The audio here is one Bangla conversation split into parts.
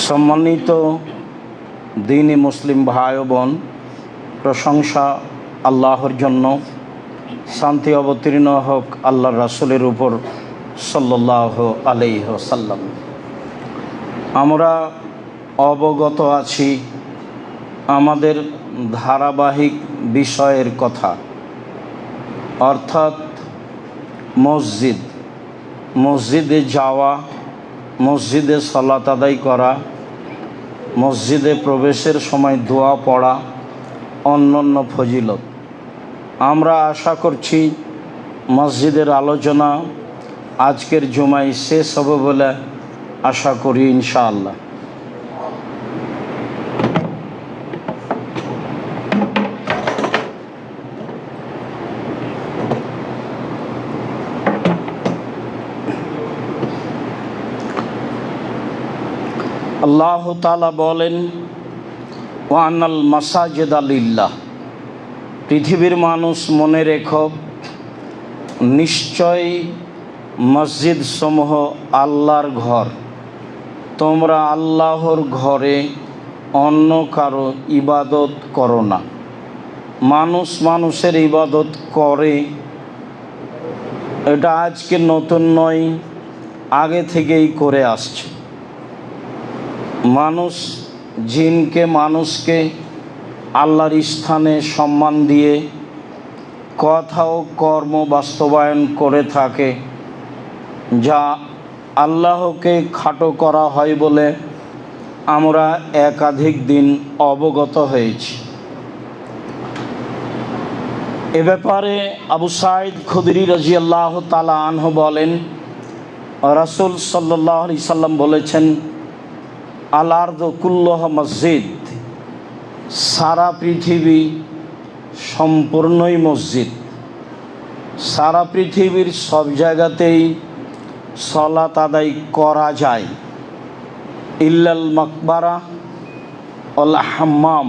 সম্মানিত দ্বীনী মুসলিম ভাই ও বোন, প্রশংসা আল্লাহর জন্য, শান্তি অবতীর্ণ হোক আল্লাহর রাসূলের উপর সাল্লাল্লাহু আলাইহি ওয়াসাল্লাম। আমরা অবগত আছি আমাদের ধারাবাহিক বিষয়ের কথা, অর্থাৎ মসজিদে যাওয়া, মসজিদে সালাত আদায় করা, মসজিদে প্রবেশের সময় দোয়া পড়া, অন্যান্য ফজিলত। আমরা আশা করছি মসজিদের আলোচনা আজকের জুমায় শেষ হবে বলে আশা করি ইনশাআল্লাহ। আল্লাহ তাআলা বলেন, ওয়ানাল মাসাজিদা লিল্লাহ, পৃথিবীর মানুষ মনে রেখো, নিশ্চয় মসজিদ সমূহ আল্লাহর ঘর। তোমরা আল্লাহর ঘরে অন্য কারো ইবাদত করো না। মানুষ মানুষের ইবাদত করে, এটা আজকে নতুন নয়, আগে থেকেই করে আসছে। মানুষ জিনকে মানুষকে আল্লাহর স্থানে সম্মান দিয়ে কথা ও কর্ম বাস্তবায়ন করে থাকে, যা আল্লাহকে খাটো করা হয় বলে আমরা একাধিক দিন অবগত হয়েছি। এ ব্যাপারে আবু সাঈদ খুদরি রাদিয়াল্লাহু তাআলা আনহু বলেন, রাসূল সাল্লাল্লাহু আলাইহি সাল্লাম বলেছেন, আল আরদু কুল্লুহা মসজিদ, সারা পৃথিবী সম্পূর্ণই মসজিদ। সারা পৃথিবীর সব জায়গাতেই সালাত আদায় করা যায়, ইল্লাল মাকবারা ওয়াল হাম্মাম,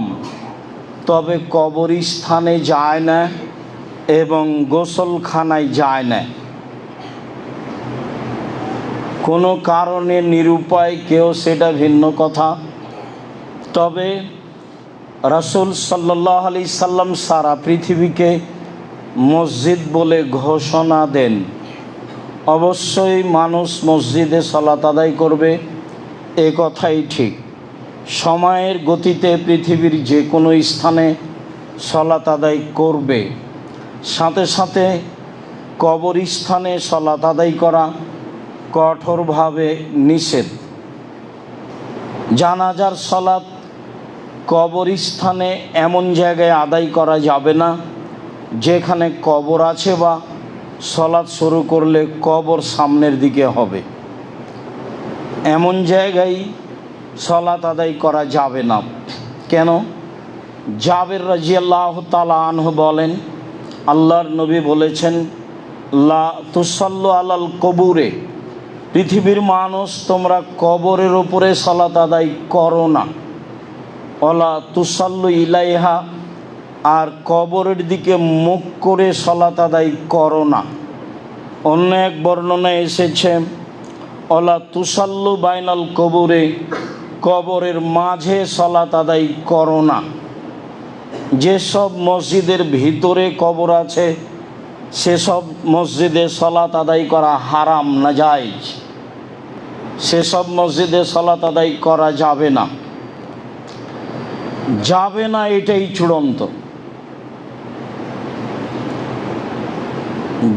তবে কবরস্থানে যায় না এবং গোসলখানায় যায় না। কোনো কারণে নিরুপায় কেউ, সেটা ভিন্ন কথা। তবে রাসূল সাল্লাল্লাহু আলাইহি সাল্লাম সারা পৃথিবীকে মসজিদ বলে ঘোষণা দেন। অবশ্যই মানুষ মসজিদে সালাত আদায় করবে, এ কথাই ঠিক। সময়ের গতিতে পৃথিবীর যে কোনো স্থানে সালাত আদায় করবে। সাথে সাথে কবরস্থানে সালাত আদায় করা কঠোরভাবে নিষেধ। জানাজার সালাত কবরস্থানে এমন জায়গায় আদায় করা যাবে না যেখানে কবর আছে, বা সালাত শুরু করলে কবর সামনের দিকে হবে, এমন জায়গায় সালাত আদায় করা যাবে না। কেন? জাবের রাদিয়াল্লাহু তাআলা আনহু বলেন, আল্লাহর নবী বলেছেন, লা তুসাল্লু আলাল কবুরে, পৃথিবীর মানুষ তোমরা কবরের উপরে সালাত আদায় করো না। ওয়ালা তুসাল্লু ইলাইহা, আর কবরের দিকে মুখ করে সালাত আদায় করো না। অন্য এক বর্ণনায় এসেছে, ওয়ালা তুসাল্লু বাইনাল কবুরে, কবরের মাঝে সালাত আদায় করো না। যেসব মসজিদের ভিতরে কবর আছে সেসব মসজিদে সালাত আদায় করা হারাম, নাজায়েজ। সেসব মসজিদে সালাত আদায় করা যাবে না, যাবে না, এটাই চূড়ান্ত।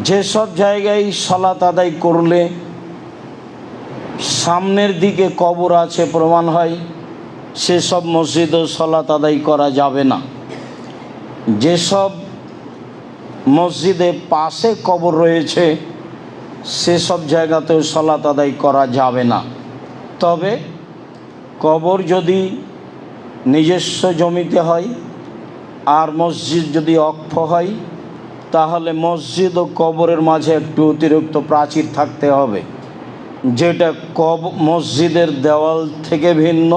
যেসব জায়গায় সালাত আদায় করলে সামনের দিকে কবর আছে প্রমাণ হয়, সেসব মসজিদেও সালাত আদায় করা যাবে না। যেসব মসজিদে পাশে কবর রয়েছে সেসব জায়গাতেও সালাত আদায় করা যাবে না। তবে কবর যদি নিজস্ব জমিতে হয় আর মসজিদ যদি অক্ষ হয়, তাহলে মসজিদ ও কবরের মাঝে একটু অতিরিক্ত প্রাচীর থাকতে হবে, যেটা মসজিদের দেওয়াল থেকে ভিন্ন,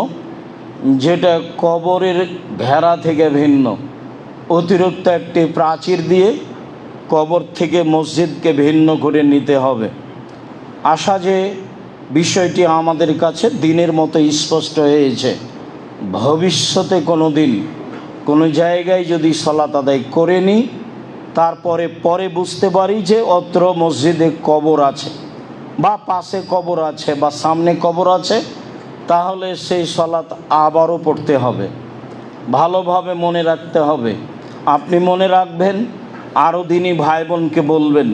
যেটা কবরের ঘেরা থেকে ভিন্ন। অতিরিক্ত একটি প্রাচীর দিয়ে কবর থেকে মসজিদকে ভিন্ন করে নিতে হবে। আশা যে বিষয়টি আমাদের কাছে দিনের মতো স্পষ্ট হয়েছে। ভবিষ্যতে কোনো দিন কোনো জায়গায় যদি সালাত আদায় করে নিই, তারপরে পরে বুঝতে পারি যে অত্র মসজিদে কবর আছে বা পাশে কবর আছে বা সামনে কবর আছে, তাহলে সেই সালাত আবারও পড়তে হবে। ভালোভাবে মনে রাখতে হবে। আপনি মনে রাখবেন, আরও দিনই ভাই বোনকে বলবেন।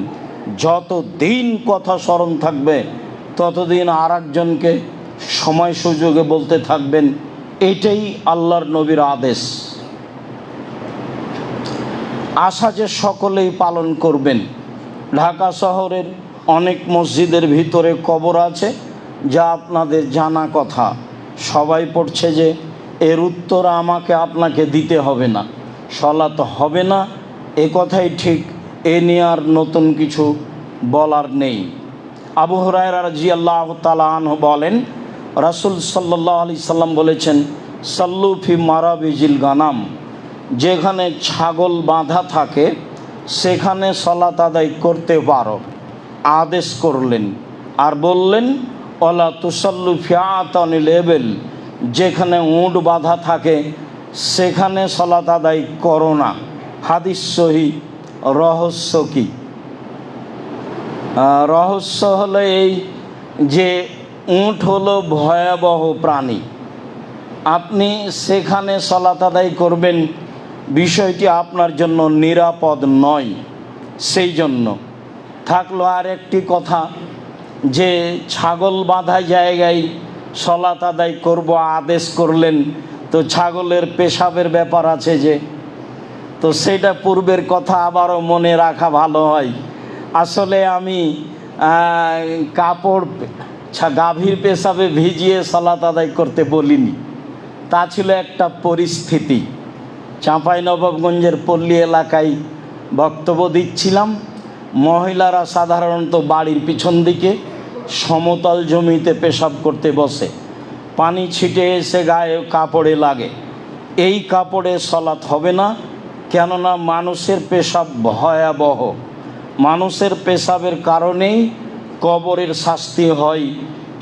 যত দিন কথা স্মরণ থাকবে ততদিন আর একজনকে সময় সুযোগে বলতে থাকবেন। এটাই আল্লাহর নবীর আদেশ। আশা যে সকলেই পালন করবেন। ঢাকা শহরের অনেক মসজিদের ভিতরে কবর আছে, যা আপনাদের জানা কথা। সবাই পড়ছে যে এর উত্তর আমাকে আপনাকে দিতে হবে না, সালাত হবে না, এ কথাই ঠিক। এ নিয়ে আর নতুন কিছু বলার নেই। আবু হুরায়রা রাদিয়াল্লাহু তাআলা আনহু বলেন, রাসূল সাল্লাল্লাহু আলাইহি সাল্লাম বলেছেন, সাল্লু ফি মারাবিজিল গানাম, যেখানে ছাগল বাঁধা থাকে সেখানে সালাত আদায় করতে পারো, আদেশ করলেন। আর বললেন, ওয়ালা তুসাল্লু ফি আতানিল ইবিল, যেখানে উট বাঁধা থাকে সেখানে সালাত আদায় করো না। হাদিস সহিহ। রহস্য কি? রহস্য হলো এই যে উট হলো ভয়াবহ প্রাণী। আপনি সেখানে সালাত আদায় করবেন, বিষয়টি আপনার জন্য নিরাপদ নয়। সেই জন্য থাকলো আর একটি কথা, যে ছাগল বাঁধা জায়গায় সালাত আদায় করব আদেশ করলেন, তো ছাগলের পেশাবের ব্যাপার আছে যে, তো সেটা পূর্বের কথা আবারও মনে রাখা ভালো হয়। আসলে আমি কাপড় গাভীর পেশাবে ভিজিয়ে সালাত আদায় করতে বলিনি, তা ছিল একটা পরিস্থিতি। চাঁপাইনবাবগঞ্জের পল্লী এলাকায় বক্তব্য দিচ্ছিলাম। মহিলারা সাধারণত বাড়ির পিছন দিকে সমতল জমিতে পেশাব করতে বসে, পানি ছিটে এসে গায়ে কাপড়ে লাগে। এই কাপড়ে সালাত হবে না, কেননা মানুষের পেশাব ভয়াবহ। মানুষের পেশাবের কারণেই কবরের শাস্তি হয়,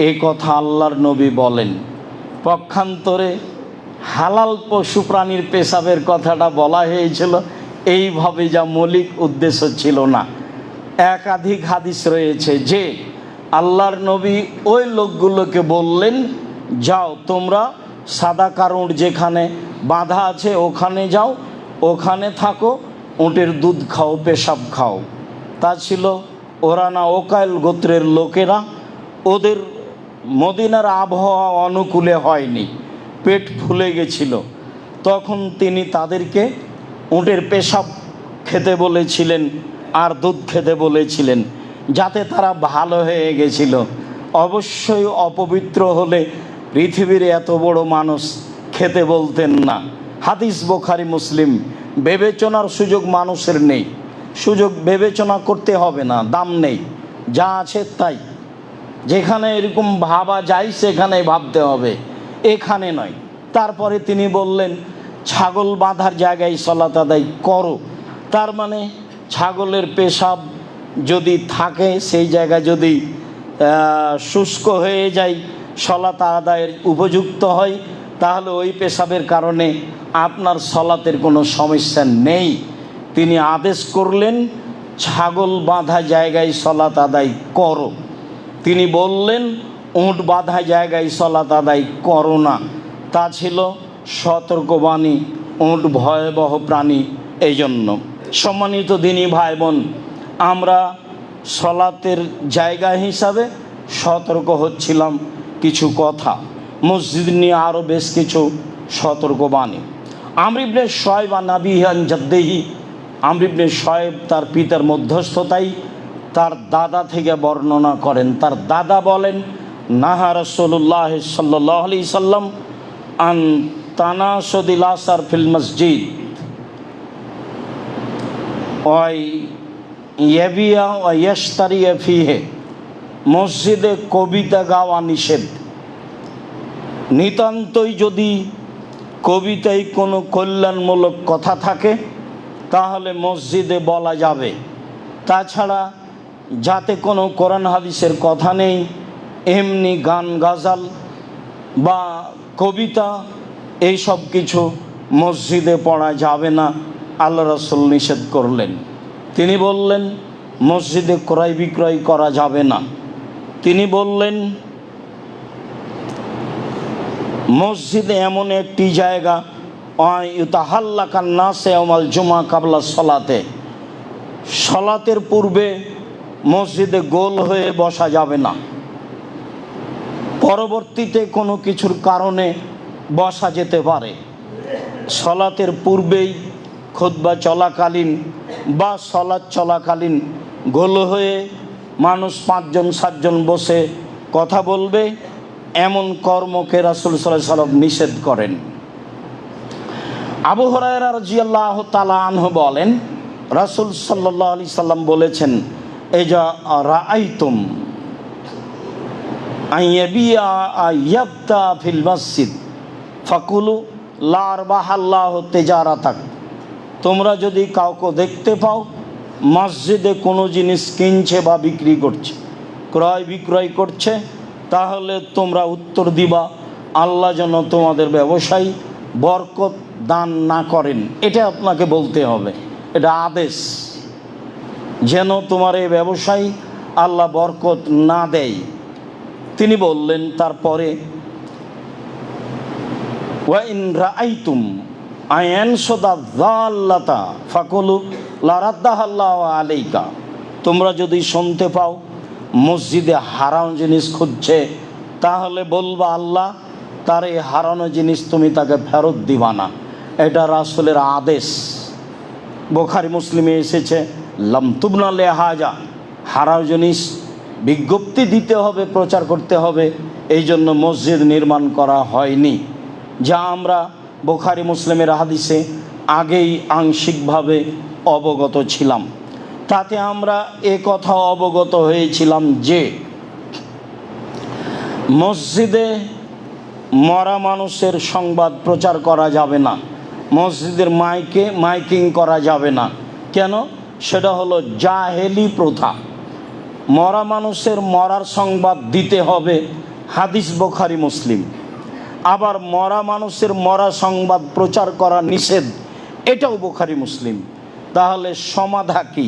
এই কথা আল্লাহর নবী বলেন। পক্ষান্তরে হালাল পশু প্রাণীর পেশাবের কথাটা বলা হয়েছিল এইভাবে, যা মৌলিক উদ্দেশ্য ছিল না। একাধিক হাদিস রয়েছে যে আল্লাহর নবী ওই লোকগুলোকে বললেন, যাও তোমরা সাদা কারুঁট যেখানে বাঁধা আছে ওখানে যাও, ওখানে থাকো, উটের দুধ খাও, পেশাব খাও। তা ছিল ওরানা ওকাইল গোত্রের লোকেরা। ওদের মদিনার আবহাওয়া অনুকূলে হয়নি, পেট ফুলে গেছিল। তখন তিনি তাদেরকে উটের পেশাব খেতে বলেছিলেন আর দুধ খেতে বলেছিলেন, যাতে তারা ভালো হয়ে গেছিল। অবশ্যই অপবিত্র হলে পৃথিবীর এত বড় মানুষ খেতে বলতেন না। হাদিস বুখারী মুসলিম। বিবেচনার সুযোগ মানুষের নেই, সুযোগ বিবেচনা করতে হবে না, দাম নেই, যা আছে তাই। যেখানে এরকম ভাবা যায় সেখানে ভাবতে হবে, এখানে নয়। তারপরে তিনি বললেন, ছাগল বাঁধার জায়গায় সালাত আদায় করো। তার মানে ছাগলের পেশাব যদি থাকে, সেই জায়গা যদি শুষ্ক হয়ে যায়, সালাত আদায়ের উপযুক্ত হয়, তাহলে ওই পেশাবের কারণে আপনার সালাতের কোনো সমস্যা নেই। তিনি আদেশ করলেন, ছাগল বাঁধা জায়গায় সালাত আদায় করো। তিনি বললেন, উট বাঁধা জায়গায় সালাত আদায় করো না। তা ছিল সতর্কবাণী। উট ভয়াবহ প্রাণী। এই জন্য সম্মানিত দিনী ভাই বোন, আমরা সালাতের জায়গা হিসাবে সতর্ক হচ্ছিলাম কিছু কথা। মসজিদ নিয়ে আরও বেশ কিছু সতর্কবাণী। আমর ইবনে শুআয়ব আন আবিহি আন জাদ্দিহি, আমর ইবনে শুআয়ব তার পিতার মধ্যস্থতায় তার দাদা থেকে বর্ণনা করেন। তার দাদা বলেন, নাহা রাসূলুল্লাহ সাল্লাল্লাহু আলাইহি সাল্লাম আন তানাসুদিল আসার ফিল মসজিদ ওয়াই ইয়াবিয়া ওয়া ইয়াশতারিয়া ফিহে। মসজিদে কবিতা গাওয়া নিষেধ। নিতান্তই যদি কবিতায় কোনো কল্যাণমূলক কথা থাকে তাহলে মসজিদে বলা যাবে। তাছাড়া যাতে কোনো কোরআন হাদিসের কথা নেই এমনি গান গাজাল বা কবিতা এইসব কিছু মসজিদে পড়া যাবে না, আল্লাহ রাসূল নিষেধ করলেন। তিনি বললেন মসজিদে ক্রয় বিক্রয় করা যাবে না। তিনি বললেন মসজিদে এমন একটি জায়গা ইউতাহাল্লাকান নাসে ইয়াউমাল জুমআ কাবলা সলাতে, সলাতের পূর্বে মসজিদে গোল হয়ে বসা যাবে না, পরবর্তীতে কোনো কিছুর কারণে বসা যেতে পারে। সলাতের পূর্বেই খুতবা চলাকালীন বা সলাৎ চলাকালীন গোল হয়ে মানুষ 5 জন 7 জন বসে কথা বলবে, এমন কর্মকে রাসূল সাল্লাল্লাহু আলাইহি ওয়াসাল্লাম নিষেধ করেন। আবু হুরায়রা রাদিয়াল্লাহু তাআলা আনহু বলেন রাসূল সাল্লাল্লাহু আলাইহি সাল্লাম বলেছেন, এজা রাআইতুম আইয়াবিয়া আয়াবতা ফিল মসজিদ ফাকুলু লা আরবাহাল্লাহু তিজারাতাক। তোমরা যদি কাউকে দেখতে পাও মসজিদে কোনো জিনিস কিনছে বা বিক্রি করছে, ক্রয় বিক্রয় করছে, তাহলে তোমরা উত্তর দিবা আল্লাহ যেন তোমাদের ব্যবসায় বরকত দান না করেন। এটা আপনাকে বলতে হবে, এটা আদেশ, যেন তোমার এই ব্যবসায় আল্লাহ বরকত না দেয়। তিনি বললেন তারপরে ওয়া ইন রাআইতুম আয়ানসুদা যাল্লাতা ফাকুলু লা রাদ্দাহাল্লাহু আলাইকা। তোমরা যদি শুনতে পাও মসজিদে হারানো জিনিস খুঁজছে, তাহলে বলবা আল্লাহ তার এই হারানো জিনিস তুমি তাকে ফেরত দিবা না। এটা রাসূলের আদেশ। বুখারী মুসলিমে এসেছে লাম তুবনা লিহাজা, হারানো জিনিস বিজ্ঞপ্তি দিতে হবে, প্রচার করতে হবে, এই জন্য মসজিদ নির্মাণ করা হয়নি। যা আমরা বুখারী মুসলিমের হাদিসে আগেই আংশিকভাবে অবগত ছিলাম। তাতে আমরা এ কথা অবগত হয়েছিলাম যে মসজিদে মরা মানুষের সংবাদ প্রচার করা যাবে না, মসজিদের মাইকিং করা যাবে না। কেন? সেটা হলো জাহেলি প্রথা। মরা মানুষের মরার সংবাদ দিতে হবে, হাদিস বুখারী মুসলিম। আবার মরা মানুষের মরা সংবাদ প্রচার করা নিষেধ, এটাও বুখারী মুসলিম। তাহলে সমাধা কি?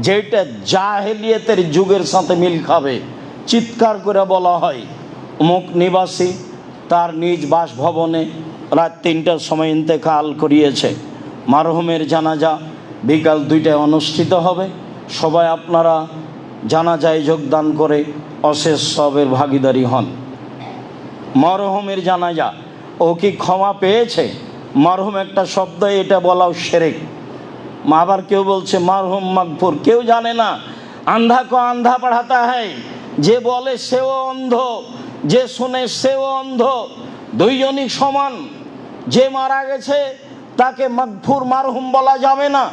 যেটা জাহেলিয়াতের যুগের সাথে মিল খাবে, চিৎকার করে বলা হয় অমুক নিবাসী তার নিজ বাসভবনে রাত 3টার সময় ইন্তেকাল করিয়েছে, মারহুমের জানাজা বিকাল 2টায় অনুষ্ঠিত হবে, সবাই আপনারা জানাজায় যোগদান করে অশেষ সবের ভাগীদারি হন। মরহুমের জানাজা, ও কি ক্ষমা পেয়েছে? মরহুম একটা শব্দ, এটা বলাও শিরক। আবার কেউ বলছে মরহুম মাগফুর, কেউ জানে না। আন্ধা কো আন্ধা পড়াতা হয়, যে বলে সেও অন্ধ, যে শুনে সেও অন্ধ, দুইজনই সমান। যে মারা গেছে তাকে মাগফুর মারহুম বলা যাবে না,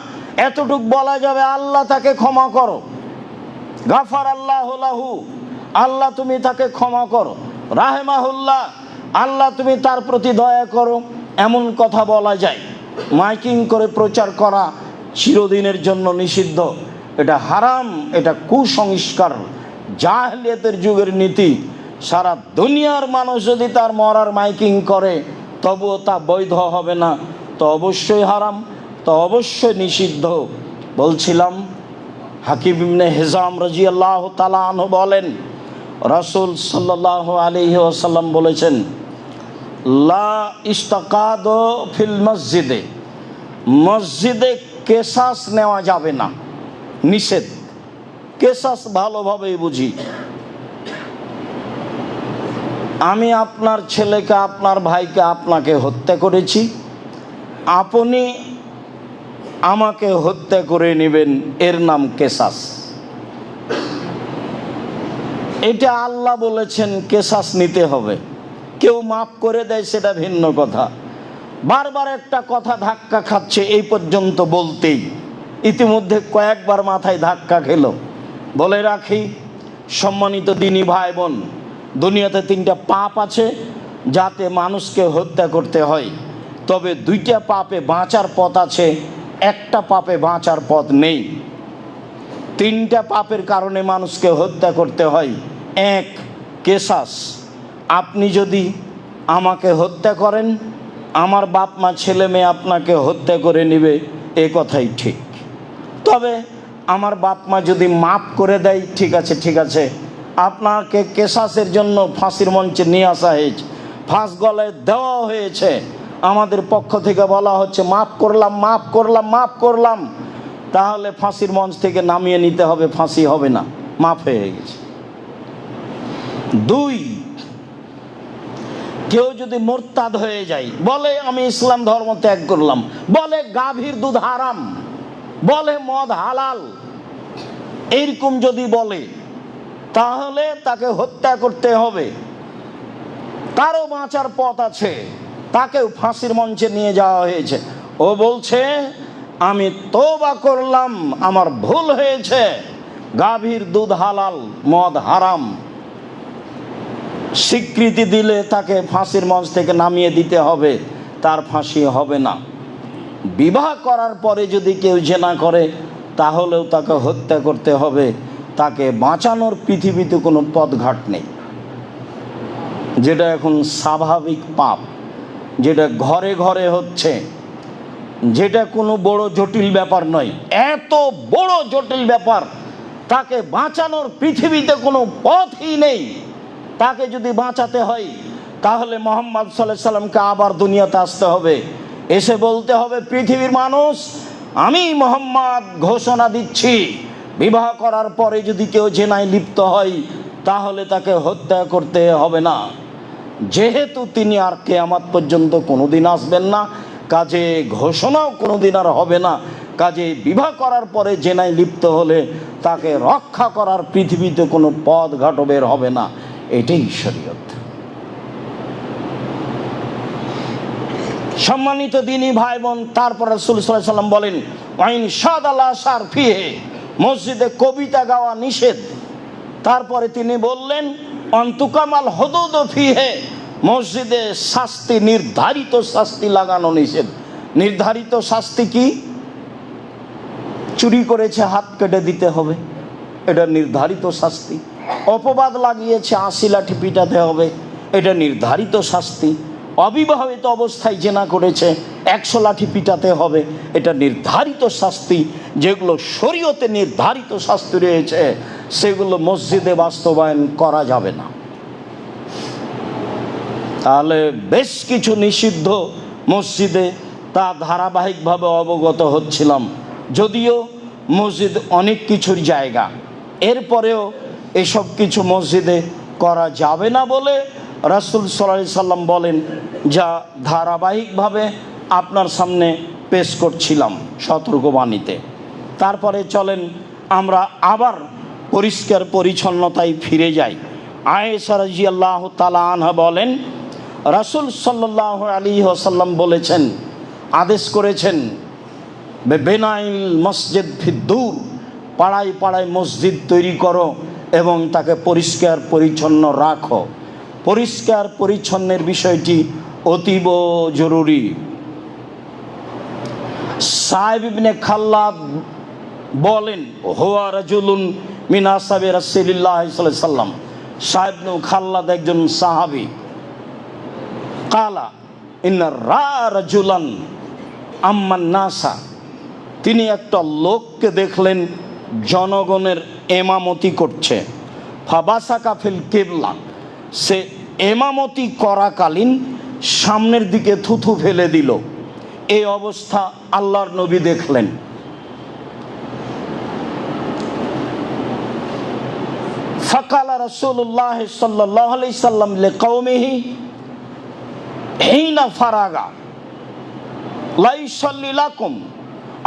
এতটুক বলা যাবে আল্লাহ তাকে ক্ষমা করো, গাফার আল্লাহু লাহু, আল্লাহ তুমি তাকে ক্ষমা করো, রাহেমাহুল্লাহ, আল্লাহ তুমি তার প্রতি দয়া করো, এমন কথা বলা যায়। মাইকিং করে প্রচার করা চিরদিনের জন্য নিষিদ্ধ, এটা হারাম, এটা কুসংস্কার, জাহেলিয়াতের যুগের নীতি। সারা দুনিয়ার মানুষ যদি তার মরার মাইকিং করে তবুও তা বৈধ হবে না, তো অবশ্যই হারাম, তো অবশ্যই নিষিদ্ধ। বলছিলাম হাকিম ইবনে হিজাম রাদিয়াল্লাহু তাআলা আনহু বলেন রাসূল সাল্লাল্লাহু আলাইহি ওয়াসাল্লাম বলেছেন লা ইস্তাকাদু ফিল মসজিদে, মসজিদে কেসাস নেওয়া যাবে না, নিষেধ। কেসাস ভালোভাবেই বুঝি, আমি আপনার ছেলেকে, আপনার ভাইকে, আপনাকে হত্যা করেছি, আপনি আমাকে হত্যা করে নেবেন, এর নাম কেসাস। এটা আল্লাহ বলেছেন কেসাস নিতে হবে। কেউ মাফ করে দেয় সেটা ভিন্ন কথা। বারবার একটা কথা ধাক্কা খাচ্ছে এই পর্যন্ত বলতেই, ইতিমধ্যে কয়েকবার মাথায় ধাক্কা খেলো। বলে রাখি সম্মানিত দিনী ভাই বোন, দুনিয়াতে 3টা পাপ আছে যাতে মানুষকে হত্যা করতে হয়, তবে 2টা পাপে বাঁচার পথ আছে, একটা পাপে বাঁচার পথ নেই। 3টা পাপের কারণে মানুষকে হত্যা করতে হয়। 1, কেসাস, আপনি যদি আমাকে হত্যা করেন, আমার বাপ মা ছেলে মেয়ে আপনাকে হত্যা করে নেবে, এ কথাই ঠিক। তবে আমার বাপ মা যদি মাফ করে দেয়, ঠিক আছে, ঠিক আছে, আপনাকে কেসাসের জন্য ফাঁসির মঞ্চে নিয়ে আসা হয়েছে, ফাঁস গলায় দেওয়া হয়েছে, আমাদের পক্ষ থেকে বলা হচ্ছে মাফ করলাম, মাফ করলাম, মাফ করলাম, তাহলে ফাঁসির মঞ্চ থেকে নামিয়ে নিতে হবে, ফাঁসি হবে না, মাফ হয়ে গেছে। দুই, কেউ যদি মোরতাদ হয়ে যায়, বলে আমি ইসলাম ধর্ম ত্যাগ করলাম, বলে গাভীর দুধ হারাম, বলে মদ হালাল, এইরকম যদি বলে, তাহলে তাকে হত্যা করতে হবে। তারও বাঁচার পথ আছে, তাকেও ফাঁসির মঞ্চে নিয়ে যাওয়া হয়েছে। ও বলছে আমি তওবা করলাম, আমার ভুল হয়েছে, গাভীর দুধ হালাল, মদ হারাম। স্বীকৃতি দিলে তাকে ফাঁসির মঞ্চ থেকে নামিয়ে দিতে হবে, তার ফাঁসি হবে না। বিবাহ করার পরে যদি কেউ জেনা করে, তাহলেও তাকে হত্যা করতে হবে, তাকে বাঁচানোর পৃথিবীতে কোনো পথঘাট নেই। যেটা এখন স্বাভাবিক পাপ, যেটা ঘরে ঘরে হচ্ছে, যেটা কোনো বড় জটিল ব্যাপার নয়, এত বড় জটিল ব্যাপার, তাকে বাঁচানোর পৃথিবীতে কোনো পথই নেই। তাকে যদি বাঁচাতে হয়, তাহলে মুহাম্মদ সাল্লাল্লাহু আলাইহি সাল্লামকে আবার দুনিয়াতে আসতে হবে, এসে বলতে হবে পৃথিবীর মানুষ, আমি মুহাম্মদ ঘোষণা দিচ্ছি, বিবাহ করার পরে যদি কেউ জেনায় লিপ্ত হয়, তাহলে তাকে হত্যা করতে হবে না। যেহেতু তিনি আর কিয়ামত পর্যন্ত কোনোদিন আসবেন না, কাজে ঘোষণাও কোনোদিন আর হবে না, কাজে বিবাহ করার পরে জেনায় লিপ্ত হলে তাকে রক্ষা করার পৃথিবীতে কোনো পথ ঘাট বের হবে না। এটাই শরীয়ত। সম্মানিত দ্বীনি ভাই বোন, তারপর রাসূল সাল্লাল্লাহু আলাইহি ওয়াসাল্লাম বলেন ওয়াইন শাদালা শার ফিহে, মসজিদে কবিতা গাওয়া নিষেধ। তারপরে তিনি বললেন অন্তুকামাল হুদুদ ফিহে, মসজিদে শাস্তি, নির্ধারিত শাস্তি লাগানো নিষেধ। নির্ধারিত শাস্তি কি? চুরি করেছে হাত কেটে দিতে হবে, এটা নির্ধারিত শাস্তি। অপবাদ লাগিয়েছে 80 লাঠি পিটাতে হবে, এটা নির্ধারিত শাস্তি। অবিবাহিত অবস্থায় জেনা করেছে 100 লাঠি পিটাতে হবে, এটা নির্ধারিত শাস্তি। যেগুলো শরীয়তে নির্ধারিত শাস্তি রয়েছে, সেগুলো মসজিদে বাস্তবায়ন করা যাবে না। তাহলে বেশ কিছু নিষিদ্ধ মসজিদে তা ধারাবাহিকভাবে অবগত হচ্ছিলাম, যদিও মসজিদ অনেক কিছুর জায়গা, এরপরেও এসব কিছু মসজিদে করা যাবে না বলে রাসূল সাল্লাল্লাহু আলাইহি সাল্লাম বলেন, যা ধারাবাহিকভাবে আপনার সামনে পেশ করছিলাম সতর্কবাণীতে। তারপরে চলেন আমরা আবার পরিষ্কার পরিচ্ছন্নতায় ফিরে যাই। আয়েশা রাদিয়াল্লাহু তাআলা আনহা বলেন, রাসূল সাল্লাল্লাহু আলাইহি ওয়াসাল্লাম বলেছেন, আদেশ করেছেন, বেনাইল মসজিদ ফিদ্দুর, পাড়ায় পাড়ায় মসজিদ তৈরি করো এবং তাকে পরিষ্কার পরিচ্ছন্ন রাখো। পরিষ্কার পরিচ্ছন্নের বিষয়টি অতীব জরুরি। সাহেব ইবনে খাল্লাদ বলেন, হুয়া রাজুলুন মিন আসহাবি রাসূলিল্লাহ সাল্লাল্লাহু আলাইহি সাল্লাম, সাহেব ইবনে খাল্লাদ একজন সাহাবী। কালা ইন্না রাজুলান আম্মান নাসা, তিনি একটা লোককে দেখলেন জনগণের এমামতি করছে। ফাবাসাকা ফিল কিবলা, সে এমামতি করাকালীন সামনের দিকে থুথু ফেলে দিল। এই অবস্থা আল্লাহর নবী দেখলেন। ফাকালা রাসূলুল্লাহ সাল্লাল্লাহু আলাইহি সাল্লাম লিকাওমিহি হিনা ফারাগা লা ইউসাল্লি লাকুম,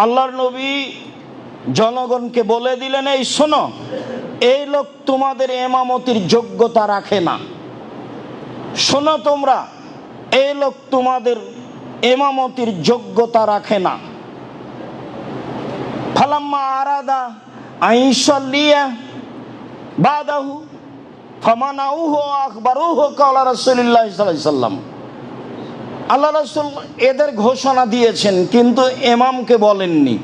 আল্লাহর নবী জনগণকে বলে দিলেন, এই শোনো, এই লোক তোমাদের এমামতির যোগ্যতা রাখে না। শোনো তোমরা, এই লোক তোমাদের এমামতির যোগ্যতা রাখে না। ফালাম্মা আরাদা আইসাল্লিয়া বাদাহু ফামানাউহু আখবারুহু ক্বালা রাসূলুল্লাহ সাল্লাল্লাহু আলাইহি সাল্লাম, আল্লাহ রাসূল এদের ঘোষণা দিয়েছেন কিন্তু ইমামকে বলেননি।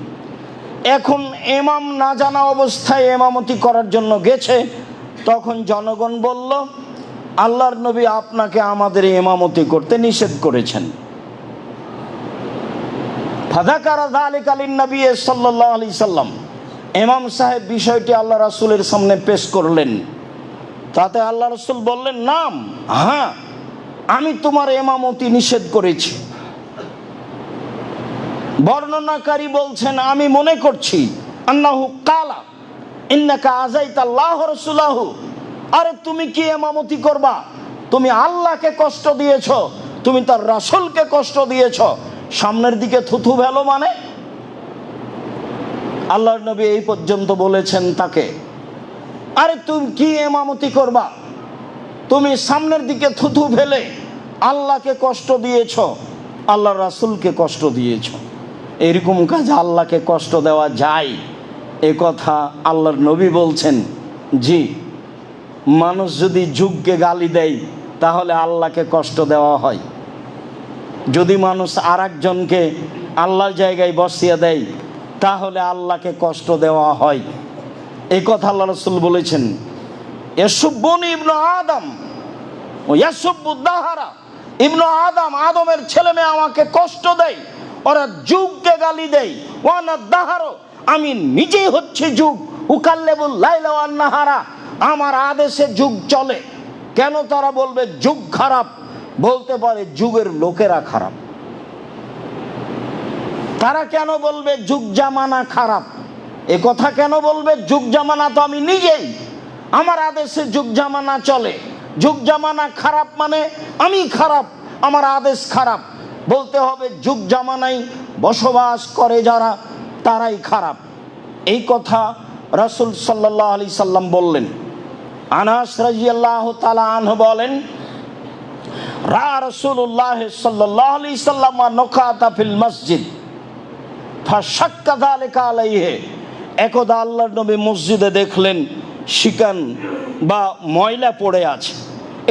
এখন ইমাম না জানা অবস্থায় ইমামতি করার জন্য গেছে, তখন জনগণ বলল আল্লাহর নবী আপনাকে আমাদের ইমামতি করতে নিষেধ করেছেন। ফাযাকারা যালিকা লিন-নবী সাল্লাল্লাহু আলাইহি সাল্লাম, ইমাম সাহেব বিষয়টি আল্লাহ রাসূলের সামনে পেশ করলেন। তাতে আল্লাহ রাসূল বললেন, নাম, হ্যাঁ, আমি তোমার ইমামতি নিষেধ করেছি। বর্ণনাকারী বলছেন, আমি মনে করছি আন্নাহু কালা ইন্নাকা আযাইতাল্লাহ রাসূলাহু, আরে তুমি কি ইমামতি করবা? তুমি আল্লাহকে কষ্ট দিয়েছো, তুমি তার রাসূলকে কষ্ট দিয়েছো, সামনের দিকে থুথু ফেলো মানে? আল্লাহর নবী এই পর্যন্ত বলেছেন তাকে, আরে তুমি কি ইমামতি করবা? তুমি সামনের দিকে থুথু ফেলে আল্লাহকে কষ্ট দিয়েছো, আল্লাহর রাসূলকে কষ্ট দিয়েছো। এরকম কাজ আল্লাহকে কষ্ট দেওয়া যায়? এ কথা আল্লাহর নবী বলছেন। জি, মানুষ যদি যুগকে গালি দেয় তাহলে আল্লাহকে কষ্ট দেওয়া হয়। যদি মানুষ আর একজনকে আল্লাহর জায়গায় বসিয়ে দেয় তাহলে আল্লাহকে কষ্ট দেওয়া হয়। এই কথা আল্লাহ রাসূল বলেছেন, ইয়াসুব্বুনি ইবনু আদম ও ইয়াসুব্বুদ-দাহারা, ইবনু আদম, আদমের ছেলে মেয়ে আমাকে কষ্ট দেয়, ওরা যুগকে গালি দেয়। ওয়ানা দাহার, আমি নিজেই হচ্ছে যুগ। উকাল্লিবুল লাইলা ওয়ান নাহারা, আমার আদেশে যুগ চলে। কেন তারা বলবে যুগ খারাপ? বলতে পারে যুগের লোকেরা খারাপ। তারা কেন বলবে যুগ জামানা খারাপ? এ কথা কেন বলবে? যুগ জামানা তো আমি নিজেই, আমার আদেশে যুগ জামানা চলে। যুগ জামানা খারাপ মানে আমি খারাপ, আমার আদেশ খারাপ। বলতে হবে যুগ জামানায় বসবাস করে যারা তারাই খারাপ। এই কথা রাসূল সাল্লাল্লাহু আলাইহি সাল্লাম বললেন। আনাস রাদিয়াল্লাহু তাআলা আনহু বলেন, রাসূলুল্লাহ সাল্লাল্লাহু আলাইহি সাল্লাম নকাতা ফিল মসজিদ ফাশাক্কা যালিকা আলাইহি, একদা আল্লাহর নবী মসজিদে দেখলেন শিকান বা ময়লা পড়ে আছে,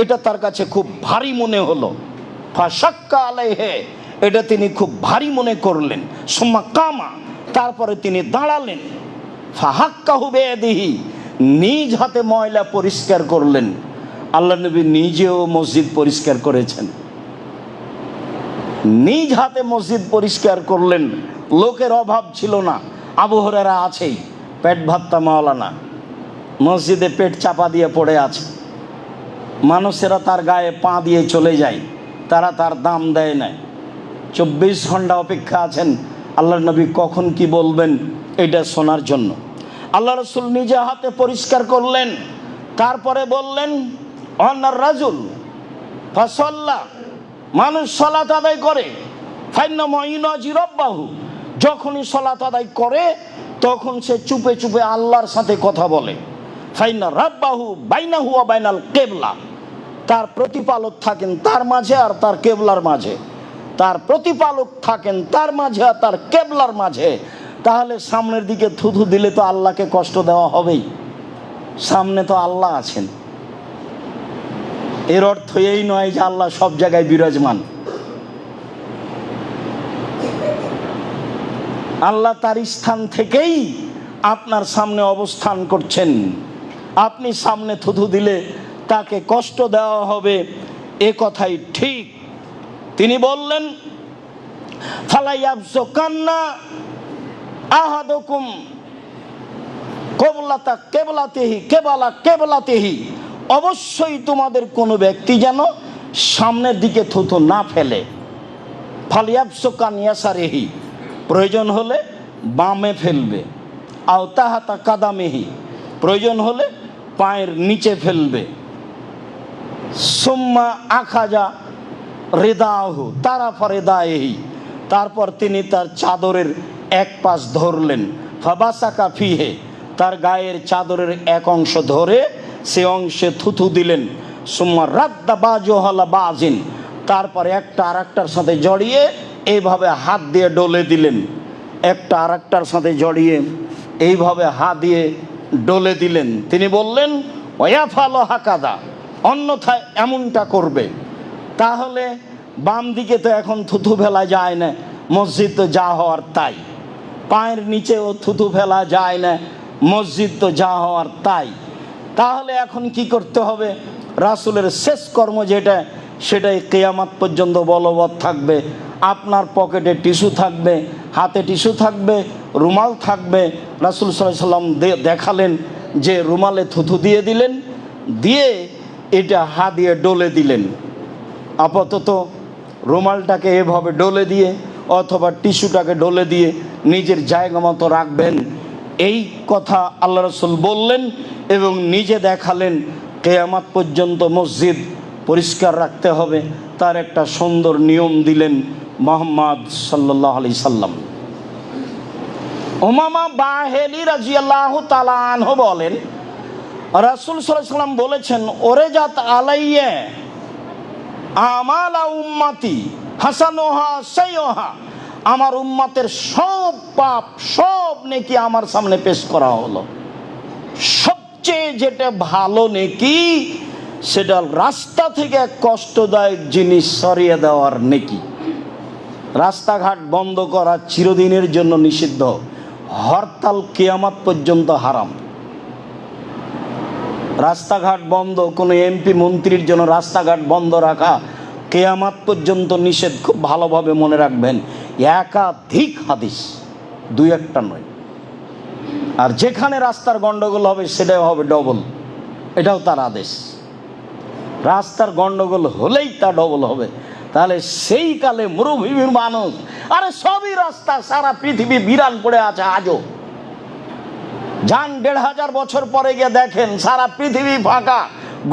এটা তার কাছে খুব ভারী মনে হলো। ফাশাক্কা আলাইহি, এটা তিনি খুব ভারী মনে করলেন। সুম্মা কামা, তারপরে তিনি দাঁড়ালেন। ফাহাক্কাহু বিয়াদিহি, নিজ হাতে ময়লা পরিষ্কার করলেন। আল্লাহ নবী নিজেও মসজিদ পরিষ্কার করেছেন, নিজ হাতে মসজিদ পরিষ্কার করলেন। লোকের অভাব ছিল না। আবু হুরায়রা আছেই, পেট ভাত্তা মাওলানা, মসজিদে পেট চাপা দিয়ে পড়ে আছে। মানুষেরা তার গায়ে পা দিয়ে চলে যায়, তারা তার দাম দেয় না। 24 ঘন্টা অপেক্ষা আছেন আল্লাহর নবী কখন কি বলবেন এটা শোনার জন্য। আল্লাহ রাসূল নিজে হাতে পরিষ্কার করলেন। তারপরে বললেন, অন্নার রাজুল ফাসাল্লা, মানুষ সালাত আদায় করে, ফাইন্না মুইনাজি রাব্বাহু, যখনই সালাত আদায় করে তখন সে চুপে চুপে আল্লাহর সাথে কথা বলে। ফাইন্না রাব্বাহু বাইনাহু ওয়া বাইনাল কিবলা, তার প্রতিপালক থাকেন তার মাঝে আর তার কিবলার মাঝে, তার প্রতিপালক থাকেন তার মাঝে আর তার কিবলার মাঝে। তাহলে সামনের দিকে থুথু দিলে তো আল্লাহকে কষ্ট দেওয়া হবেই, সামনে তো আল্লাহ আছেন। এর অর্থ এই নয় যে আল্লাহ সব জায়গায় বিরাজমান। আল্লাহ তার স্থান থেকেই আপনার সামনে অবস্থান করছেন। আপনি সামনে থুথু দিলে তাকে কষ্ট দেওয়া হবে, এ কথাই ঠিক। তিনি বললেন, ফালা ইয়াবসুকান্না আহাদুকুম কিবলাতা কিবলাতিহি কিবলা কিবলাতিহি, অবশ্যই তোমাদের কোনো ব্যক্তি যেন সামনের দিকে থুথু না ফেলে। ফালিয়াবসুকান ইয়াসারিহি, প্রয়োজন হলে বামে ফেলবে। আও তাহাতা কাদামিহি, প্রয়োজন হলে পায়ের নিচে ফেলবে। সুম্মা আখাজা রিদাহু তারাফা রিদাইহি, তারপর তিনি তার চাদরের এক পাশ ধরলেন। ফাবাসাকা ফিহে, তার গায়ের চাদরের এক অংশ ধরে সে অংশে থুথু দিলেন। সুম্মা রাদ্দা বাজুহালা বাজিন, তারপর একটা আরেকটার সাথে জড়িয়ে এইভাবে হাত দিয়ে ডলে দিলেন। একটা আরেকটার সাথে জড়িয়ে এইভাবে হাত দিয়ে ডলে দিলেন। তিনি বললেন, ওয়াফালো হাকাদা, অন্যথায় এমনটা করবে। তাহলে বাম দিকে তো এখন থুথু ফেলা যায় না, মসজিদ তো যা হওয়ার তাই। পায়ের নিচেও থুথু ফেলা যায় না, মসজিদ তো যা হওয়ার তাই। তাহলে এখন কি করতে হবে? রাসূলের শেষ কর্ম যেটা, সেটাই কিয়ামত পর্যন্ত বলবৎ থাকবে। আপনার পকেটে টিস্যু থাকবে, হাতে টিস্যু থাকবে, রুমাল থাকবে। রাসূল সাল্লাল্লাহু আলাইহি সাল্লাম দেখালেন যে রুমালে থুথু দিয়ে দিলেন, দিয়ে এটা হাত দিয়ে ডলে দিলেন। আপাতত রুমালটাকে এভাবে ডলে দিয়ে অথবা টিস্যুটাকে ডলে দিয়ে নিজের জায়গা মতো রাখবেন, এই কথা আল্লাহ রাসূল বললেন এবং নিজে দেখালেন। কিয়ামত পর্যন্ত মসজিদ পরিষ্কার রাখতে হবে, তার একটা সুন্দর নিয়ম দিলেন মুহাম্মদ সাল্লাল্লাহু আলাইহি সাল্লাম। উমামা বাহিলি রাদিয়াল্লাহু তাআলা আনহু বলেন, রাসূল সাল্লাল্লাহু আলাইহি সাল্লাম বলেছেন, ওরে জাত আলাইয়া আমালা উম্মতি হাসানুহা সাইয়্যুহা, আমার উম্মতের সব পাপ সব নেকি আমার সামনে পেশ করা হলো। সবচেয়ে যেটা ভালো নেকি, সেটা রাস্তা থেকে কষ্টদায়ক জিনিস সরিয়ে দেওয়ার নেকি। রাস্তাঘাট বন্ধ করা চিরদিনের জন্য নিষিদ্ধ, হরতাল কিয়ামত পর্যন্ত হারাম। রাস্তাঘাট বন্ধ, কোনো এমপি মন্ত্রীর জন্য রাস্তাঘাট বন্ধ রাখা কিয়ামত পর্যন্ত নিষেধ। খুব ভালোভাবে মনে রাখবেন, একাধিক হাদিস, দুই একটা নয়। আর যেখানে রাস্তার গন্ডগোল হবে সেটাও হবে ডবল, এটাও তার আদেশ। রাস্তার গন্ডগোল হলেই তা ডবল হবে। তাহলে সেই কালে মরুভূমির মানুষ, আরে সবই রাস্তা, সারা পৃথিবী বিরান পড়ে আছে আজও। যান ১৫০০ বছর পরে গিয়ে দেখেন সারা পৃথিবী ফাঁকা,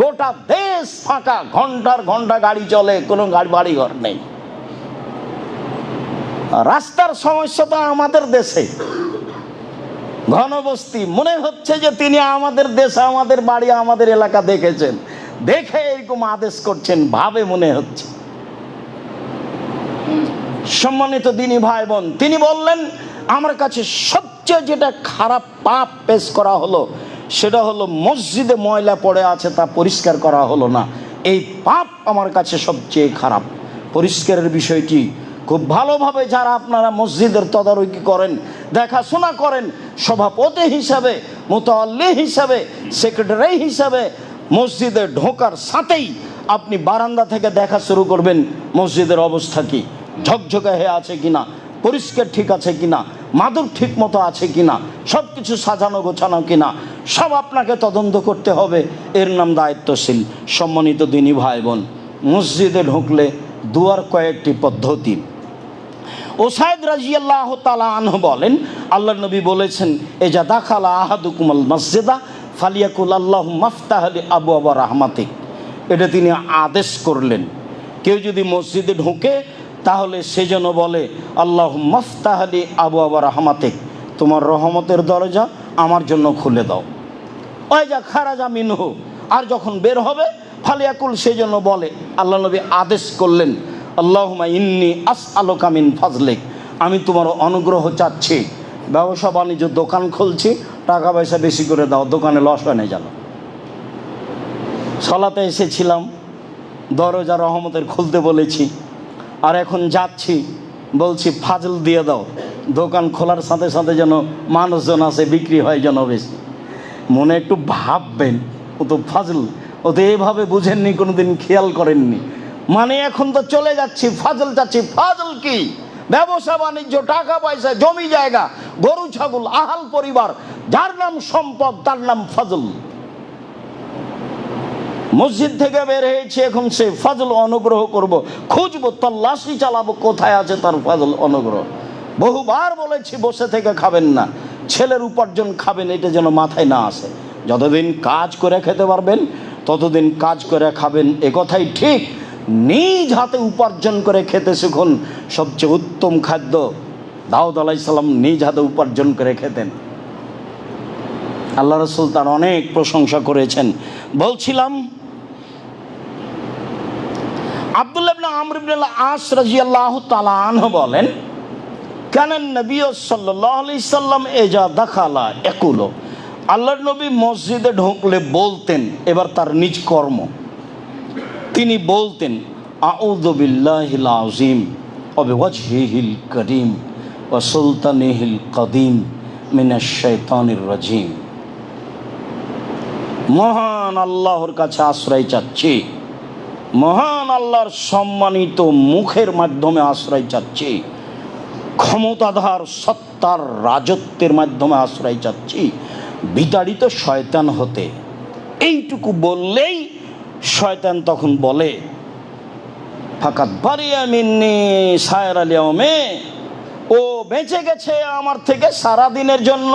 গোটা দেশ ফাঁকা, ঘন্টার ঘন্টা গাড়ি চলে, কোনো বাড়ি ঘর নেই। রাস্তার সমস্যা তো আমাদের দেশে, ঘনবস্তি। মনে হচ্ছে যে তিনি আমাদের দেশ, আমাদের বাড়ি, আমাদের এলাকা দেখেছেন, দেখে এরকম আদেশ করছেন, ভাবে মনে হচ্ছে। সম্মানিত দিনী ভাই বোন, তিনি বললেন, আমার কাছে সবচেয়ে যেটা খারাপ পাপ পেশ করা হলো, সেটা হলো মসজিদে ময়লা পড়ে আছে, তা পরিষ্কার করা হলো না। এই পাপ আমার কাছে সবচেয়ে খারাপ। পরিষ্কারের বিষয়টি খুব ভালোভাবে যারা আপনারা মসজিদের তদারকি করেন, দেখাশোনা করেন, সভাপতি হিসাবে, মুতাল্লি হিসাবে, সেক্রেটারি হিসাবে, মসজিদে ঢোকার সাথেই আপনি বারান্দা থেকে দেখা শুরু করবেন মসজিদের অবস্থা কি, ঝকঝকে হয়ে আছে কিনা, পরিষ্কার ঠিক আছে কিনা, মাদুর ঠিক মতো আছে কিনা, সব কিছু সাজানো গোছানো কিনা, সব আপনাকে তদন্ত করতে হবে। এর নাম দায়িত্বশীল। সম্মানিত দিনী ভাই বোন, মসজিদে ঢুকলে দুয়ার কয়েকটি পদ্ধতি। উসাইদ রাদিয়াল্লাহু তাআলা আনহু বলেন, আল্লাহ নবী বলেছেন, এজা দাখালা আহাদুকুমুল মসজিদা ফালিয়াকুল আল্লাহুম্মা আফতাহ লি আবওয়াবা রাহমাতিক। এটা তিনি আদেশ করলেন, কেউ যদি মসজিদে ঢোকে তাহলে সে যেন বলে, আল্লাহুম্মা আফতাহ লি আবওয়াবা রাহমাতিক, তোমার রহমতের দরজা আমার জন্য খুলে দাও। ওই যা খারাজা মিনহু, আর যখন বের হবে ফালিয়াকুল, সে যেন বলে, আল্লাহ নবী আদেশ করলেন, আল্লাহুম্মা ইন্নী আসআলুকা মিন ফাজলিক, আমি তোমার অনুগ্রহ চাচ্ছি। ব্যবসা বাণিজ্য, দোকান খুলছি, টাকা পয়সা বেশি করে দাও, দোকানে লস হয় না যেন। সলাতে এসেছিলাম, দরজা রহমতের খুলতে বলেছি, আর এখন যাচ্ছি, বলছি ফাজল দিয়ে দাও, দোকান খোলার সাথে সাথে যেন মানুষজন আসে, বিক্রি হয় যেন বেশি। মনে একটু ভাববেন, ও তো ফাজল, ও তো এভাবে বুঝেননি, কোনোদিন খেয়াল করেননি। মানে এখন তো চলে যাচ্ছি, ফাজল যাচ্ছি। ফাজল কি? ব্যবসা বাণিজ্য, টাকা পয়সা, জমি জায়গা, গরু ছাগল, আহাল পরিবার, যার নাম সম্পদ তার নাম ফাজল। মসজিদ থেকে বের হয়েছে, এখন সে ফাজল অনুগ্রহ করব, খুঁজবো, তল্লাশি চালাবো, কোথায় আছে তার ফাজল অনুগ্রহ। বহুবার বলেছি বসে থেকে খাবেন না, ছেলের উপার্জন খাবেন, এটা যেন মাথায় না আসে। যতদিন কাজ করে খেতে পারবেন ততদিন কাজ করে খাবেন, এ কথাই ঠিক। নিজ হাতে উপার্জন করে খেতে শিখুন, সবচেয়ে উত্তম খাদ্য। দাউদ আলাইহিস সালাম নিজ হাতে উপার্জন করে খেতেন, আল্লাহ রাসূল তার অনেক প্রশংসা করেছেন। বলছিলাম, আব্দুল্লাহ ইবনে আমর ইবনে আস রাদিয়াল্লাহু তাআলা আনহু বলেন, কানান নবী সাল্লাল্লাহু আলাইহি সাল্লাম এজা দাখালা ইয়াকুলু, আল্লাহর নবী মসজিদে ঢুকলে বলতেন, এবার তার নিজ কর্ম, তিনি বলতেন, আউযু বিল্লাহিল আযীম ওয়া বিওয়াজহিহিল কারীম ওয়া সুলতানিহিল কাদীম মিনাশ শাইতানির রাজীম। মহান আল্লাহর কাছে আশ্রয় চাচ্ছি, মহান আল্লাহর সম্মানিত মুখের মাধ্যমে আশ্রয় চাচ্ছি, ক্ষমতাধর সত্তার রাজত্বের মাধ্যমে আশ্রয় চাচ্ছি বিতাড়িত শয়তান হতে। এইটুকু বললেই শয়তান তখন বলে, ফাকাত বারিয়া মিন্নি সায়রাল ইয়াউমে, ও বেঁচে গেছে আমার থেকে সারা দিনের জন্য,